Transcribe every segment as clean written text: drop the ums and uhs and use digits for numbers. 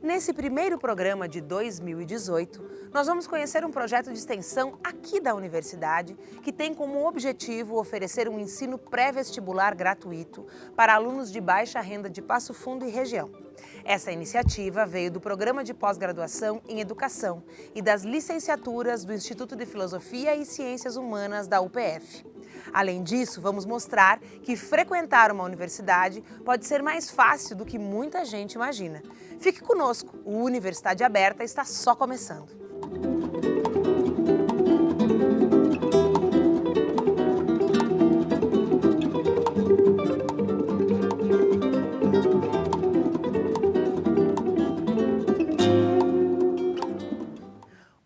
Nesse primeiro programa de 2018, nós vamos conhecer um projeto de extensão aqui da universidade que tem como objetivo oferecer um ensino pré-vestibular gratuito para alunos de baixa renda de Passo Fundo e região. Essa iniciativa veio do Programa de Pós-Graduação em Educação e das licenciaturas do Instituto de Filosofia e Ciências Humanas da UPF. Além disso, vamos mostrar que frequentar uma universidade pode ser mais fácil do que muita gente imagina. Fique conosco, o Universidade Aberta está só começando.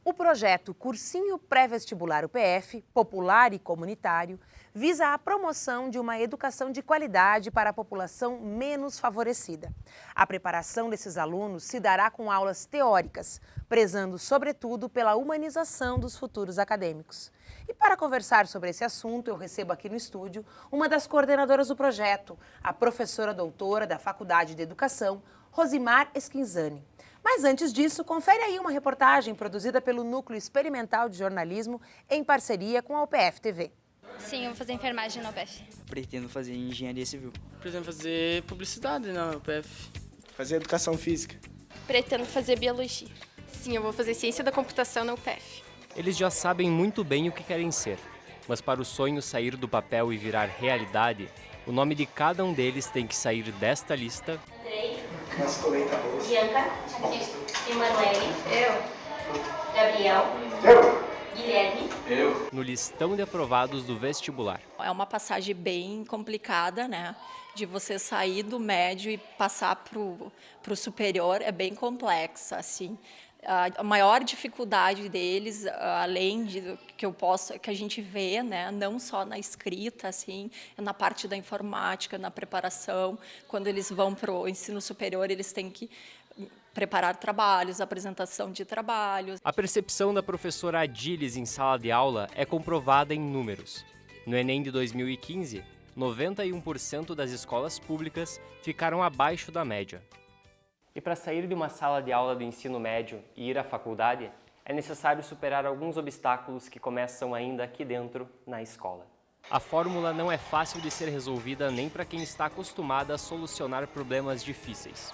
O projeto Cursinho Pré-Vestibular UPF, popular e comunitário, visa a promoção de uma educação de qualidade para a população menos favorecida. A preparação desses alunos se dará com aulas teóricas, prezando sobretudo pela humanização dos futuros acadêmicos. E para conversar sobre esse assunto, eu recebo aqui no estúdio uma das coordenadoras do projeto, a professora doutora da Faculdade de Educação, Rosimar Esquinzani. Mas antes disso, confere aí uma reportagem produzida pelo Núcleo Experimental de Jornalismo em parceria com a UPF TV. Sim, eu vou fazer enfermagem na UPF. Pretendo fazer engenharia civil. Pretendo fazer publicidade na UPF. Fazer educação física. Pretendo fazer biologia. Sim, eu vou fazer ciência da computação na UPF. Eles já sabem muito bem o que querem ser, mas para o sonho sair do papel e virar realidade, o nome de cada um deles tem que sair desta lista. Bianca, Emanuele, eu, Gabriel, Guilherme, eu, no listão de aprovados do vestibular. É uma passagem bem complicada, né? De você sair do médio e passar pro superior é bem complexa, assim. A maior dificuldade deles, além de que a gente vê, né, não só na escrita, assim, na parte da informática, na preparação. Quando eles vão para o ensino superior, eles têm que preparar trabalhos, apresentação de trabalhos. A percepção da professora Adilis em sala de aula é comprovada em números. No Enem de 2015, 91% das escolas públicas ficaram abaixo da média. E para sair de uma sala de aula do ensino médio e ir à faculdade, é necessário superar alguns obstáculos que começam ainda aqui dentro, na escola. A fórmula não é fácil de ser resolvida nem para quem está acostumado a solucionar problemas difíceis.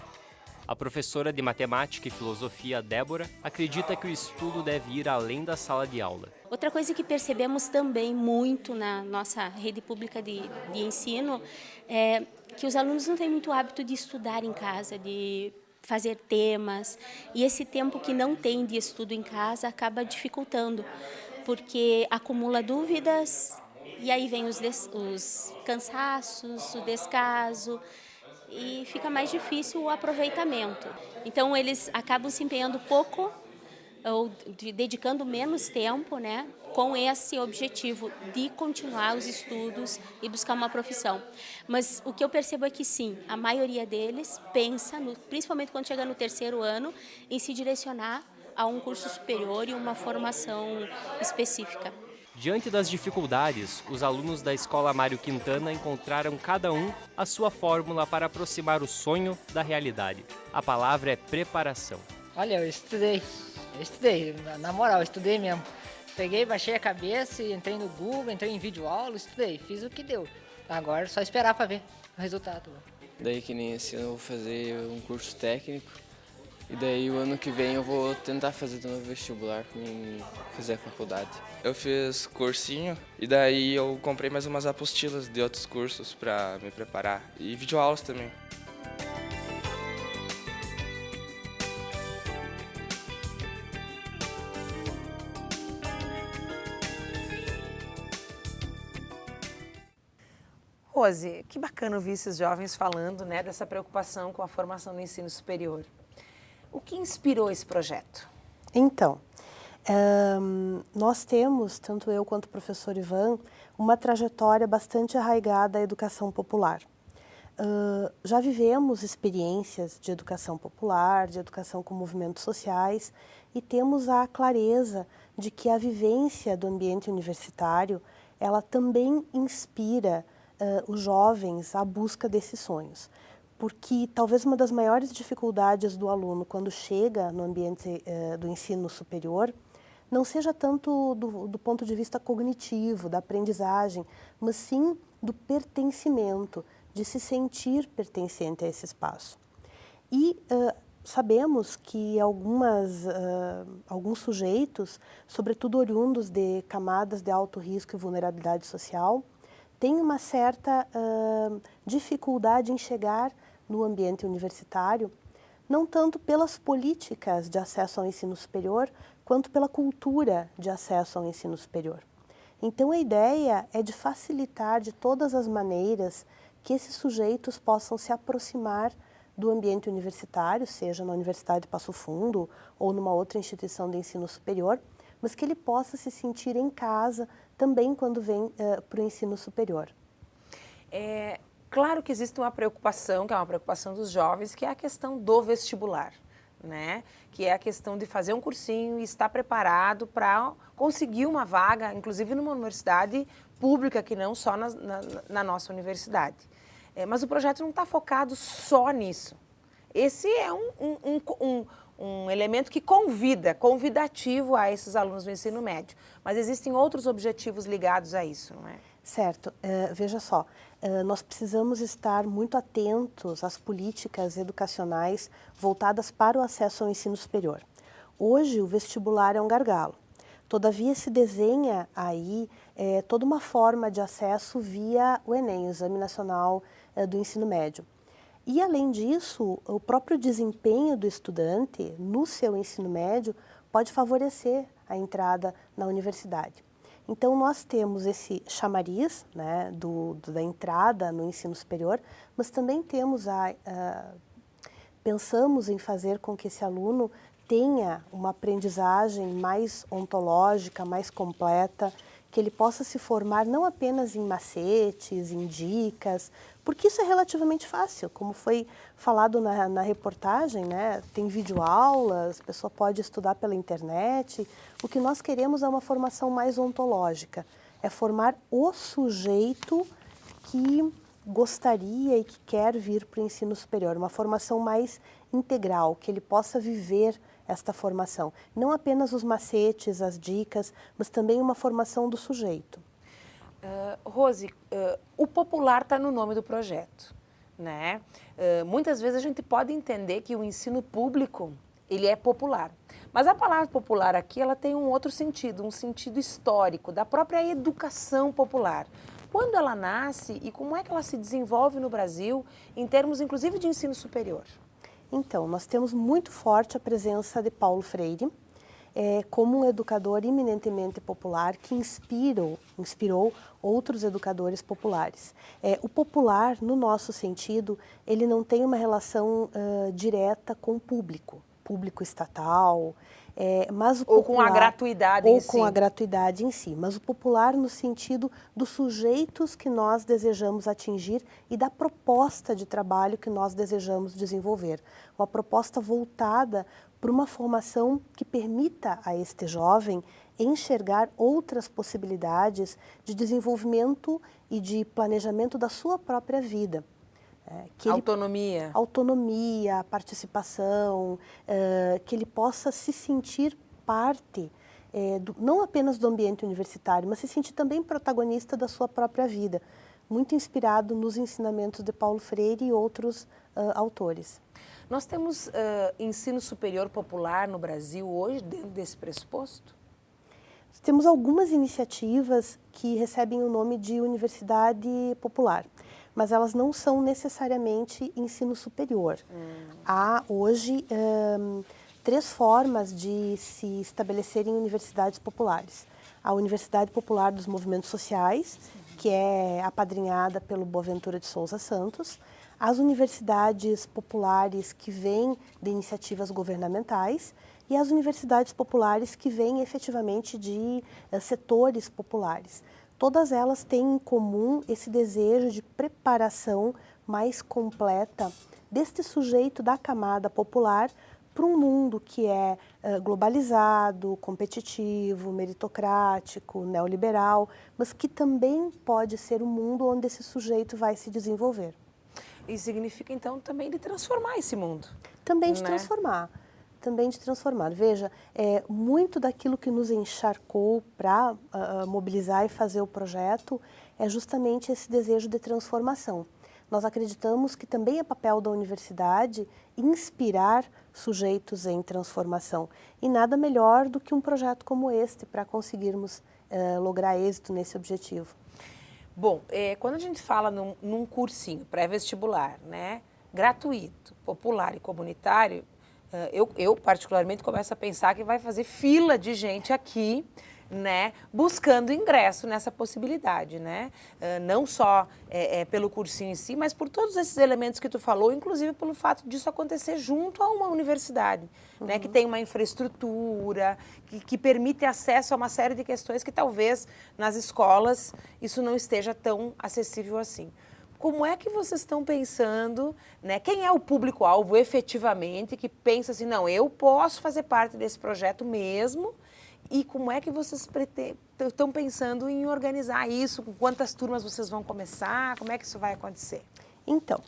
A professora de matemática e filosofia, Débora, acredita que o estudo deve ir além da sala de aula. Outra coisa que percebemos também muito na nossa rede pública de ensino é que os alunos não têm muito hábito de estudar em casa, de fazer temas, e esse tempo que não tem de estudo em casa acaba dificultando, porque acumula dúvidas e aí vem os cansaços, o descaso, e fica mais difícil o aproveitamento. Então eles acabam se empenhando pouco ou dedicando menos tempo, né, com esse objetivo de continuar os estudos e buscar uma profissão. Mas o que eu percebo é que sim, a maioria deles pensa, principalmente quando chega no terceiro ano, em se direcionar a um curso superior e uma formação específica. Diante das dificuldades, os alunos da Escola Mário Quintana encontraram cada um a sua fórmula para aproximar o sonho da realidade. A palavra é preparação. Olha, eu estudei, na moral, eu estudei mesmo. Peguei, baixei a cabeça, entrei no Google, entrei em videoaula, estudei, fiz o que deu. Agora é só esperar para ver o resultado. Daí que nem esse ano eu vou fazer um curso técnico. E daí o ano que vem eu vou tentar fazer de novo vestibular para mim fazer a faculdade. Eu fiz cursinho e daí eu comprei mais umas apostilas de outros cursos para me preparar. E videoaulas também. Rose, que bacana ouvir esses jovens falando, né, dessa preocupação com a formação no ensino superior. O que inspirou esse projeto? Então, nós temos, tanto eu quanto o professor Ivan, uma trajetória bastante arraigada à educação popular. Já vivemos experiências de educação popular, de educação com movimentos sociais, e temos a clareza de que a vivência do ambiente universitário, ela também inspira os jovens à busca desses sonhos. porque talvez uma das maiores dificuldades do aluno quando chega no ambiente do ensino superior não seja tanto do ponto de vista cognitivo, da aprendizagem, mas sim do pertencimento, de se sentir pertencente a esse espaço. E sabemos que alguns sujeitos, sobretudo oriundos de camadas de alto risco e vulnerabilidade social, têm uma certa dificuldade em chegar no ambiente universitário, não tanto pelas políticas de acesso ao ensino superior, quanto pela cultura de acesso ao ensino superior. Então, a ideia é de facilitar de todas as maneiras que esses sujeitos possam se aproximar do ambiente universitário, seja na Universidade de Passo Fundo ou numa outra instituição de ensino superior, mas que ele possa se sentir em casa também quando vem para o ensino superior. É claro que existe uma preocupação, que é uma preocupação dos jovens, que é a questão do vestibular, né? Que é a questão de fazer um cursinho e estar preparado para conseguir uma vaga, inclusive numa universidade pública, que não só na nossa universidade. Mas o projeto não está focado só nisso. Esse é um elemento que convidativo a esses alunos do ensino médio. Mas existem outros objetivos ligados a isso, não é? Certo. Veja só, nós precisamos estar muito atentos às políticas educacionais voltadas para o acesso ao ensino superior. Hoje, o vestibular é um gargalo. Todavia, se desenha aí toda uma forma de acesso via o Enem, o Exame Nacional do Ensino Médio. E, além disso, o próprio desempenho do estudante no seu ensino médio pode favorecer a entrada na universidade. Então, nós temos esse chamariz, né, da entrada no ensino superior, mas também temos pensamos em fazer com que esse aluno tenha uma aprendizagem mais ontológica, mais completa, que ele possa se formar não apenas em macetes, em dicas, porque isso é relativamente fácil, como foi falado na reportagem, né? Tem videoaulas, a pessoa pode estudar pela internet. O que nós queremos é uma formação mais ontológica, é formar o sujeito que gostaria e que quer vir para o ensino superior, uma formação mais integral, que ele possa viver esta formação. Não apenas os macetes, as dicas, mas também uma formação do sujeito. Rose, o popular está no nome do projeto, né? Muitas vezes a gente pode entender que o ensino público, ele é popular. Mas a palavra popular aqui, ela tem um outro sentido, um sentido histórico, da própria educação popular. Quando ela nasce e como é que ela se desenvolve no Brasil, em termos inclusive de ensino superior? Então, nós temos muito forte a presença de Paulo Freire, como um educador eminentemente popular que inspirou outros educadores populares. O popular, no nosso sentido, ele não tem uma relação direta com o público estatal, mas o popular, ou com a gratuidade em si. Ou com a gratuidade em si, mas o popular no sentido dos sujeitos que nós desejamos atingir e da proposta de trabalho que nós desejamos desenvolver. Uma proposta voltada para uma formação que permita a este jovem enxergar outras possibilidades de desenvolvimento e de planejamento da sua própria vida. Autonomia, participação, que ele possa se sentir parte, não apenas do ambiente universitário, mas se sentir também protagonista da sua própria vida, muito inspirado nos ensinamentos de Paulo Freire e outros autores. Nós temos ensino superior popular no Brasil hoje, dentro desse pressuposto? Temos algumas iniciativas que recebem o nome de Universidade Popular, mas elas não são necessariamente ensino superior. Há hoje 3 formas de se estabelecerem universidades populares. A Universidade Popular dos Movimentos Sociais, que é apadrinhada pelo Boaventura de Souza Santos, as universidades populares que vêm de iniciativas governamentais e as universidades populares que vêm efetivamente de setores populares. Todas elas têm em comum esse desejo de preparação mais completa deste sujeito da camada popular para um mundo que é globalizado, competitivo, meritocrático, neoliberal, mas que também pode ser um mundo onde esse sujeito vai se desenvolver. e significa então também de transformar esse mundo. Também de transformar. Também de transformar. Veja, muito daquilo que nos encharcou para mobilizar e fazer o projeto é justamente esse desejo de transformação. Nós acreditamos que também é papel da universidade inspirar sujeitos em transformação. E nada melhor do que um projeto como este para conseguirmos lograr êxito nesse objetivo. Bom, quando a gente fala num cursinho pré-vestibular, né, gratuito, popular e comunitário, eu particularmente começo a pensar que vai fazer fila de gente aqui, né, buscando ingresso nessa possibilidade, né? Não só pelo cursinho em si, mas por todos esses elementos que tu falou, inclusive pelo fato disso acontecer junto a uma universidade, né, que tem uma infraestrutura, que permite acesso a uma série de questões que talvez nas escolas isso não esteja tão acessível assim. Como é que vocês estão pensando, né? Quem é o público-alvo efetivamente que pensa assim, não, eu posso fazer parte desse projeto mesmo? E como é que vocês estão pensando em organizar isso? Com quantas turmas vocês vão começar? Como é que isso vai acontecer? Então,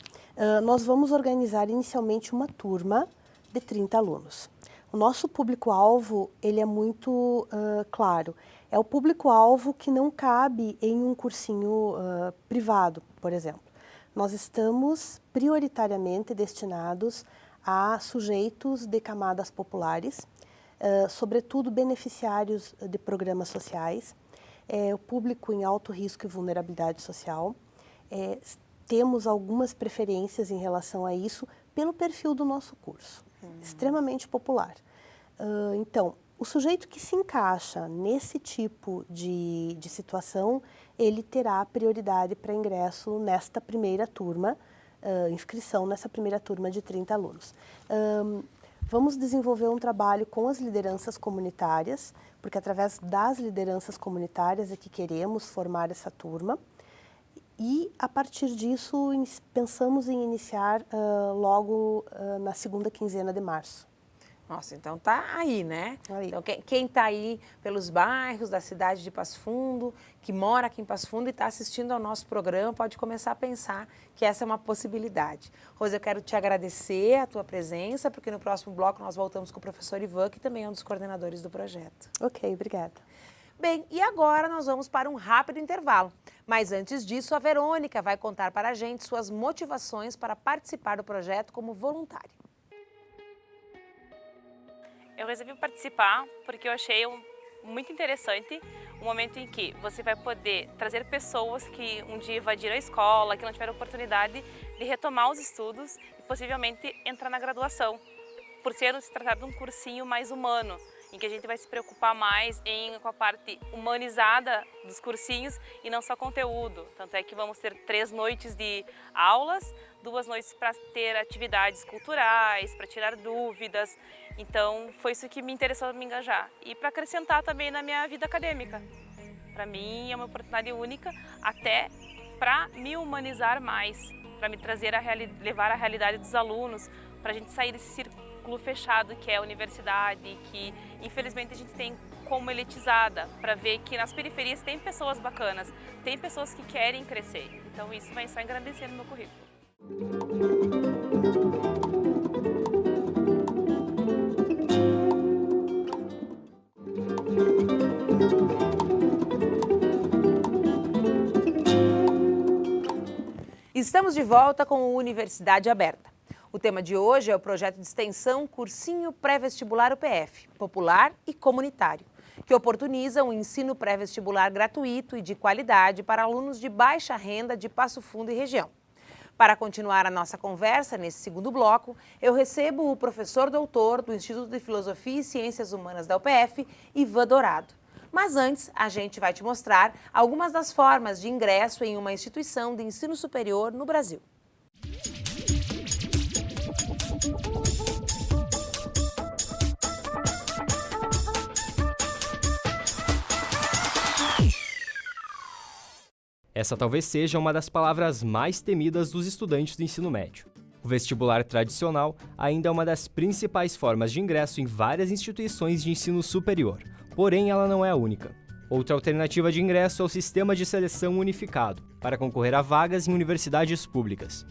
nós vamos organizar inicialmente uma turma de 30 alunos. O nosso público-alvo, ele é muito claro. É o público-alvo que não cabe em um cursinho privado, por exemplo. Nós estamos prioritariamente destinados a sujeitos de camadas populares, sobretudo beneficiários de programas sociais, o público em alto risco e vulnerabilidade social. Temos algumas preferências em relação a isso pelo perfil do nosso curso, extremamente popular. Então, o sujeito que se encaixa nesse tipo de situação, ele terá prioridade para ingresso nesta primeira turma, inscrição nessa primeira turma de 30 alunos. Vamos desenvolver um trabalho com as lideranças comunitárias, porque através das lideranças comunitárias é que queremos formar essa turma. E, a partir disso, pensamos em iniciar logo na segunda quinzena de março. Nossa, então tá aí, né? Aí. Então quem tá aí pelos bairros da cidade de Passo Fundo, que mora aqui em Passo Fundo e está assistindo ao nosso programa, pode começar a pensar que essa é uma possibilidade. Rosa, eu quero te agradecer a tua presença, porque no próximo bloco nós voltamos com o professor Ivan, que também é um dos coordenadores do projeto. Ok, obrigada. Bem, e agora nós vamos para um rápido intervalo. Mas antes disso, a Verônica vai contar para a gente suas motivações para participar do projeto como voluntária. Eu resolvi participar porque eu achei muito interessante o momento em que você vai poder trazer pessoas que um dia evadiram a escola, que não tiveram oportunidade de retomar os estudos e possivelmente entrar na graduação, por se tratar de um cursinho mais humano, em que a gente vai se preocupar mais com a parte humanizada dos cursinhos e não só conteúdo. Tanto é que vamos ter 3 noites de aulas, 2 noites para ter atividades culturais, para tirar dúvidas. Então, foi isso que me interessou me engajar. E para acrescentar também na minha vida acadêmica. Para mim, é uma oportunidade única, até para me humanizar mais, para me trazer levar a realidade dos alunos, para a gente sair desse círculo fechado que é a universidade, que infelizmente a gente tem como elitizada, para ver que nas periferias tem pessoas bacanas, tem pessoas que querem crescer. Então, isso vai só engrandecer no meu currículo. Estamos de volta com o Universidade Aberta. O tema de hoje é o projeto de extensão Cursinho Pré-Vestibular UPF, popular e comunitário, que oportuniza um ensino pré-vestibular gratuito e de qualidade para alunos de baixa renda de Passo Fundo e região. Para continuar a nossa conversa nesse segundo bloco, eu recebo o professor doutor do Instituto de Filosofia e Ciências Humanas da UPF, Ivan Dourado. Mas antes, a gente vai te mostrar algumas das formas de ingresso em uma instituição de ensino superior no Brasil. Essa talvez seja uma das palavras mais temidas dos estudantes do ensino médio. O vestibular tradicional ainda é uma das principais formas de ingresso em várias instituições de ensino superior, porém ela não é a única. Outra alternativa de ingresso é o sistema de seleção unificado, para concorrer a vagas em universidades públicas.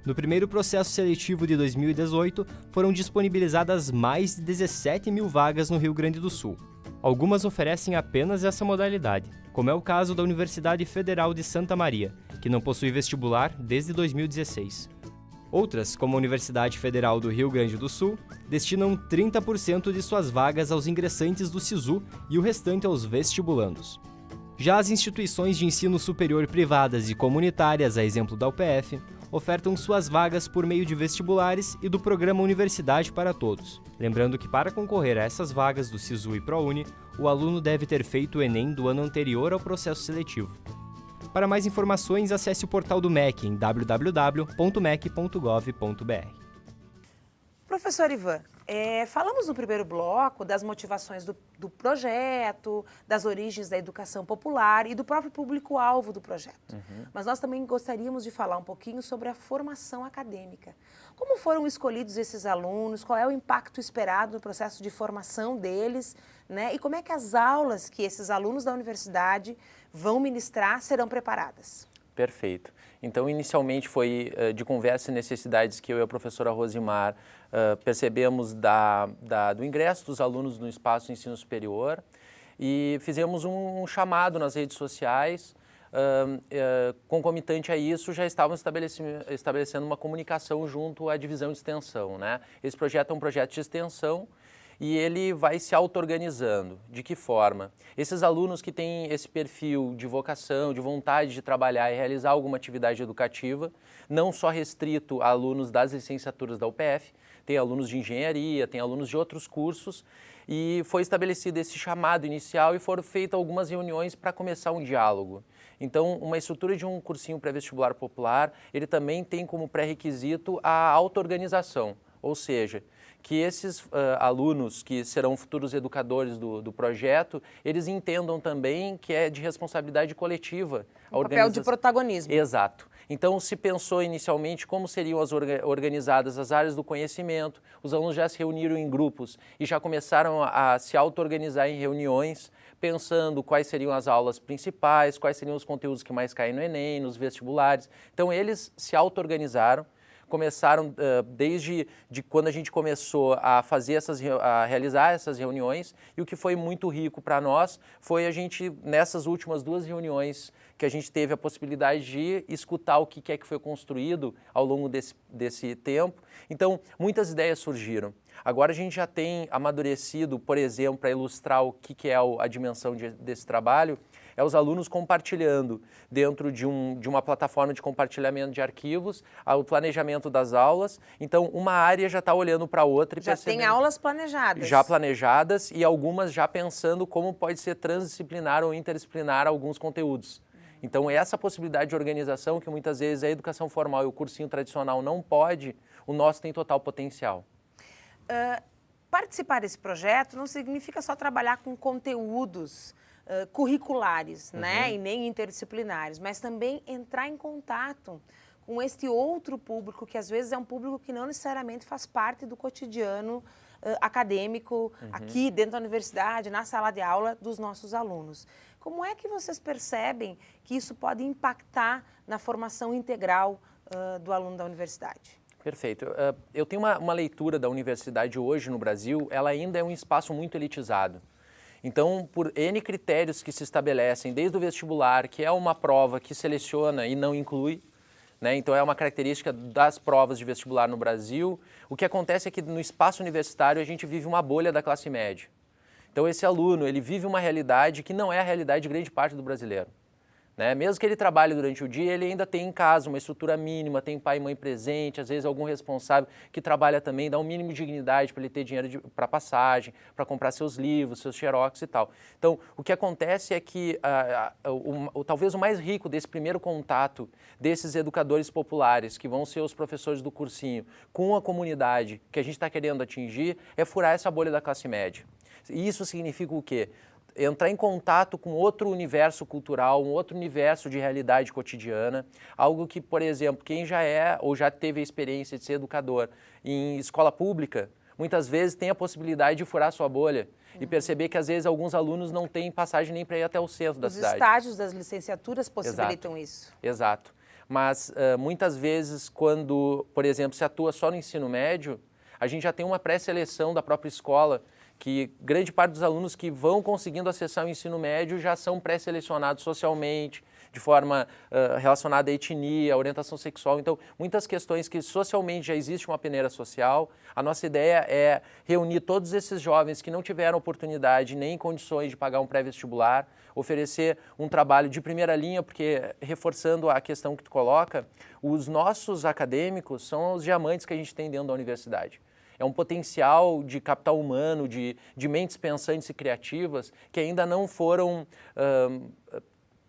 No primeiro processo seletivo de 2018, foram disponibilizadas mais de 17 mil vagas no Rio Grande do Sul. Algumas oferecem apenas essa modalidade, como é o caso da Universidade Federal de Santa Maria, que não possui vestibular desde 2016. Outras, como a Universidade Federal do Rio Grande do Sul, destinam 30% de suas vagas aos ingressantes do SISU e o restante aos vestibulandos. Já as instituições de ensino superior privadas e comunitárias, a exemplo da UPF, ofertam suas vagas por meio de vestibulares e do programa Universidade para Todos. Lembrando que para concorrer a essas vagas do SISU e ProUni, o aluno deve ter feito o Enem do ano anterior ao processo seletivo. Para mais informações, acesse o portal do MEC em www.mec.gov.br. Professor Ivan, falamos no primeiro bloco das motivações do projeto, das origens da educação popular e do próprio público-alvo do projeto. Mas nós também gostaríamos de falar um pouquinho sobre a formação acadêmica. Como foram escolhidos esses alunos, qual é o impacto esperado no processo de formação deles, né? E como é que as aulas que esses alunos da universidade vão ministrar serão preparadas? Perfeito. Então, inicialmente foi de conversa e necessidades que eu e a professora Rosimar percebemos do ingresso dos alunos no espaço de ensino superior e fizemos um chamado nas redes sociais. Concomitante a isso, já estávamos estabelecendo uma comunicação junto à divisão de extensão, né? Esse projeto é um projeto de extensão e ele vai se auto-organizando. De que forma? Esses alunos que têm esse perfil de vocação, de vontade de trabalhar e realizar alguma atividade educativa, não só restrito a alunos das licenciaturas da UPF, tem alunos de engenharia, tem alunos de outros cursos, e foi estabelecido esse chamado inicial e foram feitas algumas reuniões para começar um diálogo. Então, uma estrutura de um cursinho pré-vestibular popular, ele também tem como pré-requisito a auto-organização, ou seja, que esses alunos que serão futuros educadores do projeto, eles entendam também que é de responsabilidade coletiva. Um papel de protagonismo. Exato. Então, se pensou inicialmente como seriam organizadas as áreas do conhecimento, os alunos já se reuniram em grupos e já começaram a se auto-organizar em reuniões, pensando quais seriam as aulas principais, quais seriam os conteúdos que mais caem no Enem, nos vestibulares. Então, eles se auto-organizaram. Começaram desde quando a gente começou a realizar essas reuniões, e o que foi muito rico para nós foi a gente, nessas últimas 2 reuniões, que a gente teve a possibilidade de escutar o que é que foi construído ao longo desse tempo. Então, muitas ideias surgiram. Agora a gente já tem amadurecido, por exemplo, para ilustrar o que é a dimensão desse trabalho, é os alunos compartilhando dentro de uma plataforma de compartilhamento de arquivos, o planejamento das aulas. Então, uma área já está olhando para a outra e percebendo. Já tem aulas planejadas. Já planejadas e algumas já pensando como pode ser transdisciplinar ou interdisciplinar alguns conteúdos. Então, essa possibilidade de organização que muitas vezes a educação formal e o cursinho tradicional não pode, o nosso tem total potencial. Participar desse projeto não significa só trabalhar com conteúdos curriculares, né, e nem interdisciplinares, mas também entrar em contato com este outro público, que às vezes é um público que não necessariamente faz parte do cotidiano acadêmico, aqui dentro da universidade, na sala de aula dos nossos alunos. Como é que vocês percebem que isso pode impactar na formação integral do aluno da universidade? Perfeito. Eu tenho uma leitura da universidade hoje no Brasil, ela ainda é um espaço muito elitizado. Então, por N critérios que se estabelecem, desde o vestibular, que é uma prova que seleciona e não inclui, né? Então é uma característica das provas de vestibular no Brasil, o que acontece é que no espaço universitário a gente vive uma bolha da classe média. Então esse aluno, ele vive uma realidade que não é a realidade de grande parte do brasileiro. Né? Mesmo que ele trabalhe durante o dia, ele ainda tem em casa uma estrutura mínima, tem pai e mãe presente, às vezes algum responsável que trabalha também, dá um mínimo de dignidade para ele ter dinheiro para passagem, para comprar seus livros, seus xerox e tal. Então, o que acontece é que talvez o mais rico desse primeiro contato desses educadores populares, que vão ser os professores do cursinho, com a comunidade que a gente está querendo atingir, é furar essa bolha da classe média. E isso significa o quê? Entrar em contato com outro universo cultural, um outro universo de realidade cotidiana, algo que, por exemplo, quem já é ou já teve a experiência de ser educador em escola pública, muitas vezes tem a possibilidade de furar sua bolha e perceber que, às vezes, alguns alunos não têm passagem nem para ir até o centro da cidade. Os estágios das licenciaturas possibilitam isso. Exato. mas muitas vezes quando, por exemplo, se atua só no ensino médio, a gente já tem uma pré-seleção da própria escola, que grande parte dos alunos que vão conseguindo acessar o ensino médio já são pré-selecionados socialmente, de forma relacionada à etnia, à orientação sexual. Então, muitas questões que socialmente já existe uma peneira social. A nossa ideia é reunir todos esses jovens que não tiveram oportunidade nem condições de pagar um pré-vestibular, oferecer um trabalho de primeira linha, porque, reforçando a questão que tu coloca, os nossos acadêmicos são os diamantes que a gente tem dentro da universidade. É um potencial de capital humano, de mentes pensantes e criativas que ainda não foram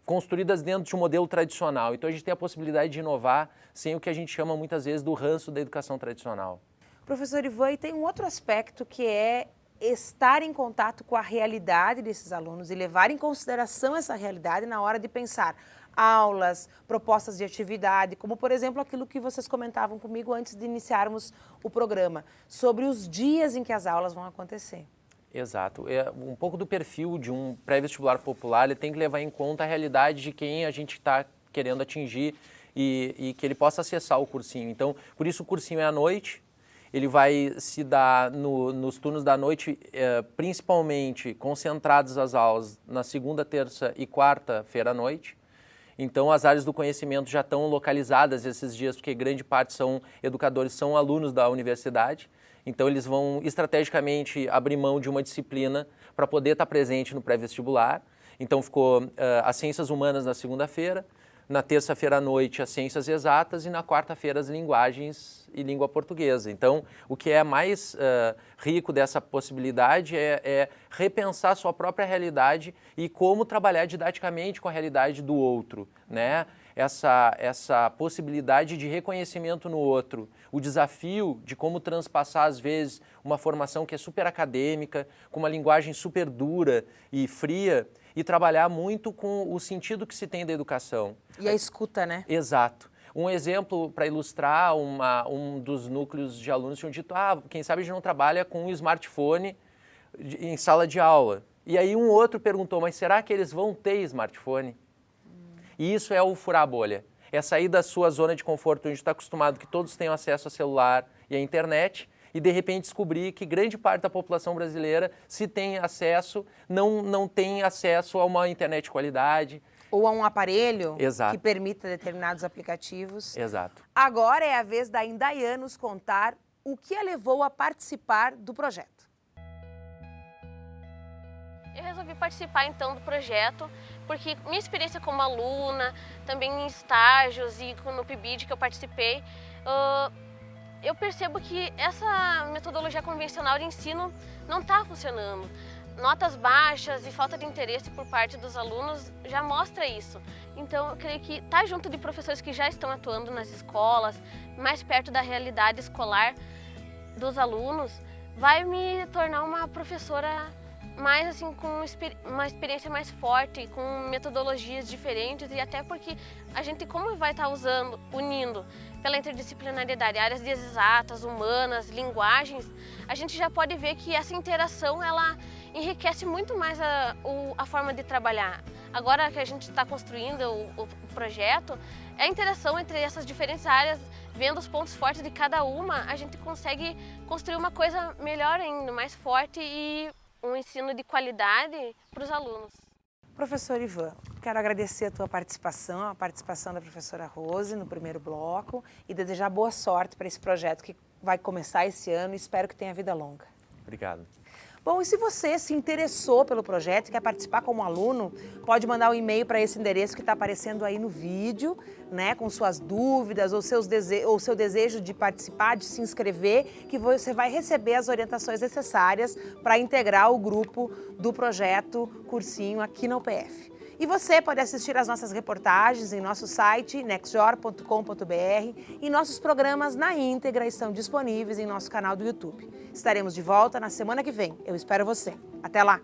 construídas dentro de um modelo tradicional. Então a gente tem a possibilidade de inovar sem o que a gente chama muitas vezes do ranço da educação tradicional. Professor Ivan, e tem um outro aspecto que é estar em contato com a realidade desses alunos e levar em consideração essa realidade na hora de pensar aulas, propostas de atividade, como por exemplo aquilo que vocês comentavam comigo antes de iniciarmos o programa, sobre os dias em que as aulas vão acontecer. Exato. Um pouco do perfil de um pré-vestibular popular, ele tem que levar em conta a realidade de quem a gente está querendo atingir e que ele possa acessar o cursinho. Então, por isso o cursinho é à noite, ele vai se dar nos turnos da noite, principalmente concentradas as aulas na segunda, terça e quarta-feira à noite. Então, as áreas do conhecimento já estão localizadas esses dias, porque grande parte são educadores, são alunos da universidade. Então, eles vão estrategicamente abrir mão de uma disciplina para poder estar presente no pré-vestibular. Então, ficou as ciências humanas na segunda-feira, na terça-feira à noite as ciências exatas e na quarta-feira as linguagens e língua portuguesa. Então, o que é mais rico dessa possibilidade é repensar a sua própria realidade e como trabalhar didaticamente com a realidade do outro, né? Essa possibilidade de reconhecimento no outro, o desafio de como transpassar, às vezes, uma formação que é super acadêmica, com uma linguagem super dura e fria, e trabalhar muito com o sentido que se tem da educação. E a escuta, né? Exato. Um exemplo para ilustrar um dos núcleos de alunos tinham dito, quem sabe a gente não trabalha com um smartphone em sala de aula. E aí um outro perguntou, mas será que eles vão ter smartphone? E isso é o furar a bolha. É sair da sua zona de conforto, onde está acostumado que todos tenham acesso ao celular e à internet, e de repente descobrir que grande parte da população brasileira, se tem acesso, não tem acesso a uma internet de qualidade. Ou a um aparelho Exato. Que permita determinados aplicativos. Exato. Agora é a vez da Indaiane nos contar o que a levou a participar do projeto. Eu resolvi participar então do projeto porque minha experiência como aluna, também em estágios e no PIBID que eu participei, eu percebo que essa metodologia convencional de ensino não está funcionando. Notas baixas e falta de interesse por parte dos alunos já mostra isso. Então, eu creio que estar junto de professores que já estão atuando nas escolas, mais perto da realidade escolar dos alunos, vai me tornar uma professora mais assim, com uma experiência mais forte, com metodologias diferentes e até porque a gente, como vai estar unindo pela interdisciplinaridade, áreas de exatas, humanas, linguagens, a gente já pode ver que essa interação, ela enriquece muito mais a forma de trabalhar. Agora que a gente está construindo o projeto, a interação entre essas diferentes áreas, vendo os pontos fortes de cada uma, a gente consegue construir uma coisa melhor ainda, mais forte e um ensino de qualidade para os alunos. Professor Ivan, quero agradecer a tua participação, a participação da professora Rose no primeiro bloco e desejar boa sorte para esse projeto que vai começar esse ano e espero que tenha vida longa. Obrigado. Bom, e se você se interessou pelo projeto e quer participar como aluno, pode mandar um e-mail para esse endereço que está aparecendo aí no vídeo, né, com suas dúvidas ou seu desejo de participar, de se inscrever, que você vai receber as orientações necessárias para integrar o grupo do projeto Cursinho aqui na UPF. E você pode assistir às nossas reportagens em nosso site, nextjor.com.br, e nossos programas na íntegra estão disponíveis em nosso canal do YouTube. Estaremos de volta na semana que vem. Eu espero você. Até lá!